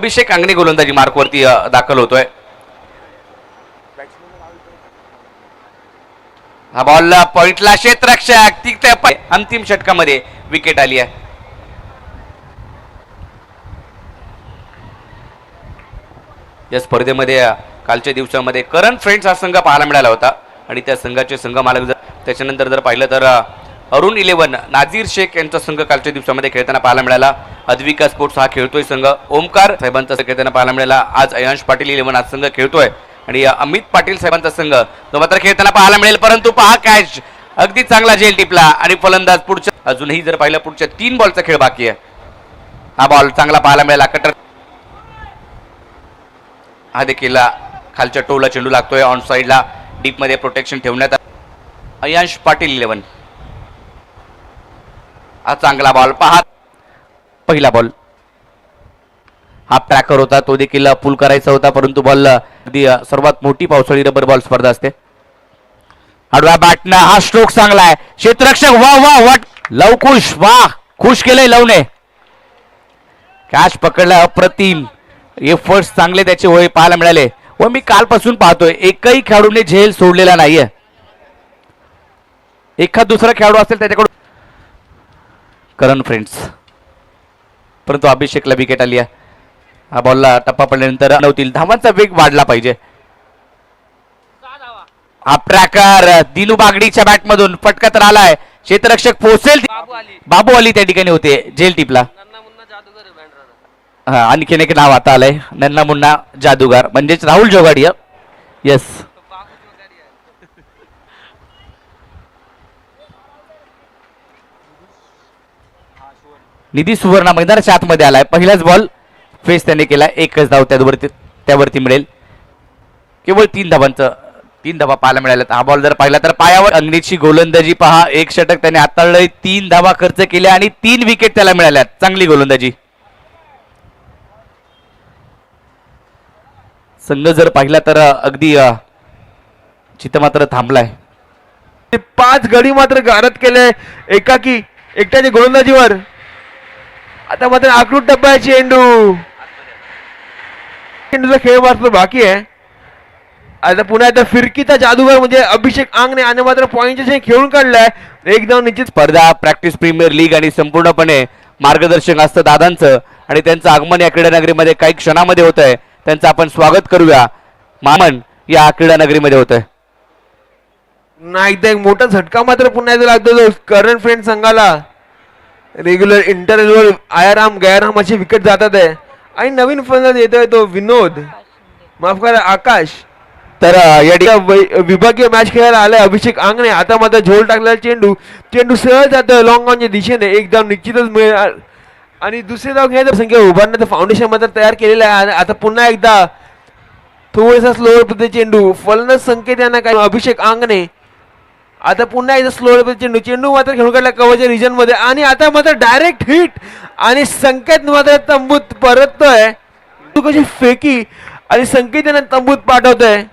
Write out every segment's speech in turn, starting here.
अभिषेक अंगणे गोलंदाजी मार्कवरती दाखल होतोय. हा बॉल पॉइंटला क्षेत्ररक्षक अंतिम षटकामध्ये विकेट आली आहे. या स्पर्धेमध्ये कालच्या दिवसामध्ये करंट फ्रेंड्स हा संघ पाहायला मिळाला होता आणि त्या संघाचे संघ मालक त्याच्यानंतर जर पाहिलं तर अरुण 11 नाझीर शेख यांचा संघ कालच्या दिवसामध्ये खेळताना पाहायला मिळाला. अद्विका स्पोर्ट्स हा खेळतोय संघ. ओमकार साहेबांचा खेळताना पाहायला मिळाला. आज अयांश पाटील 11 हा संघ खेळतोय आणि अमित पाटील साहेबांचा संघ तो मात्र खेळताना पाहायला मिळेल. परंतु पहा कॅच अगदी चांगला झेल टिपला आणि फलंदाज पुढच्या अजूनही जर पाहिलं पुढच्या 3 बॉलचा खेळ बाकी आहे. हा बॉल चांगला पाहायला मिळाला. कटर हा देखील खालच्या टोला चेंडू लागतोय. ऑन साईडला डीप मध्ये प्रोटेक्शन ठेवण्यात अयांश पाटील 11. हा चांगला बॉल पहा. पहिला बॉल हा ट्रॅकर होता तो देखील पुल करायचा होता परंतु बॉल अगदी सर्वात मोठी पावसाळी रबर बॉल स्पर्धा असते. आडव्या बॅटनं हा स्ट्रोक चांगला आहे. क्षेत्ररक्षक वा वा वाट लवकुश वा खुश केलंय लवने. कॅच पकडला अप्रतिम. एफर्ट्स चांगले त्याचे होय पाहायला मिळाले व मी कालपासून पाहतोय एकही खेळाडूने झेल सोडलेला नाहीये. एखाद दुसरा खेळाडू असेल त्याच्याकडून करंट फ्रेंड्स परंतु अभिषेकला विकेट आली आहे. हा बॉलला टप्पा पडल्यानंतर नव्हतील धावांचा वेग वाढला पाहिजे. हा ट्रॅकर दिनू बागडीच्या बॅटमधून फटका तर आलाय. क्षेत्ररक्षक पोहोचेल. बाबू अली त्या ठिकाणी होते. झेल टिपला. हा आणखीन एक नाव आता आलंय नन्ना मुन्ना जादूगार म्हणजेच राहुल जोगाडिया. येस निधी सुवर्ण मैदानाच्या आतमध्ये आलाय. पहिलाच बॉल फेस त्याने केला. एकच धाव त्यावरती मिळेल. केवळ 3 धावा पाहायला मिळाल्या. हा बॉल जर पाहिला तर पायावर अंगणीची गोलंदाजी पहा. एक षटक त्याने हाताळलंय. 3 धावा खर्च केल्या आणि 3 विकेट त्याला मिळाल्या. चांगली गोलंदाजी. संघ जर पाहिला तर अगदी चित्त मात्र थांबलाय. 5 गडी मात्र गारद केले एकाकी एकट्याच्या गोलंदाजीवर. आता मात्र आकृत टप्पा चेंडूचा खेळ मात्र बाकी आहे. आता पुन्हा एकदा फिरकीचा जादूगार म्हणजे अभिषेक अंगणे आणि मात्र पॉइंटचे खेळून काढलाय. एकदम निश्चित स्पर्धा प्रॅक्टिस प्रीमियर लीग आणि संपूर्णपणे मार्गदर्शक असतं दादांचं आणि त्यांचं आगमन या क्रीडानगरीमध्ये काही क्षणामध्ये होत आहे. त्यांचं आपण स्वागत करूया. मामन या क्रीडानगरीमध्ये होत आहे. पुन्हा एकदा एक मोठा झटका मात्र पुन्हा एकदा लागतो करंट फ्रेंड संघाला. रेग्युलर इंटरव्हल आयाराम गयाराम अशी विकेट जातात आहे आणि नवीन फलंदाज येतोय तो विनोद माफ करा आकाश. तर या विभागीय मॅच खेळायला आलाय अभिषेक अंगणे. आता मात्र झोल टाकलेला चेंडू सहज जातं लॉंग ऑनच्या दिशेने. एकदम निश्चितच मिळेल आणि दुसरे धाव घ्यायचं संख्या उभारण्याचं फाउंडेशन मात्र तयार केलेलं आहे. आता पुन्हा एकदा थोडासा स्लोअर पद्धती चेंडू फलंदाज संकेत यांना काय अभिषेक अंगणे. आता पुन्हा एकदा स्लोअर चेंडू मात्र खेळून काढला कव्हरच्या रिजन मध्ये आणि आता मात्र डायरेक्ट हिट आणि संकेत मात्र तंबूत परततोय. कशी फेकी आणि संकेत यांना तंबूत पाठवतोय.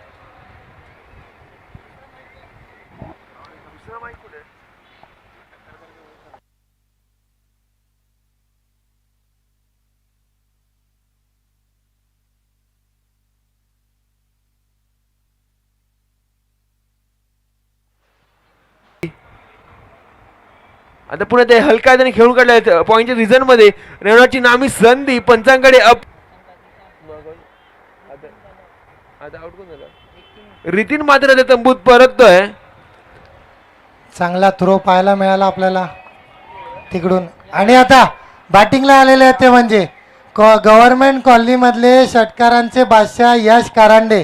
आता पुन्हा ते हलका त्याने खेळून काढलाय पॉइंटच्या रिझन मध्ये. रेवणाची नामी संधी पंचांकडे अप. रितीन मात्र ते तंबूत परततोय. चांगला थ्रो पाहायला मिळाला आपल्याला तिकडून. आणि आता बॅटिंगला आलेले आहेत ते म्हणजे गव्हर्नमेंट कॉलनी मधले षटकारांचे बादशाह यश कारंडे.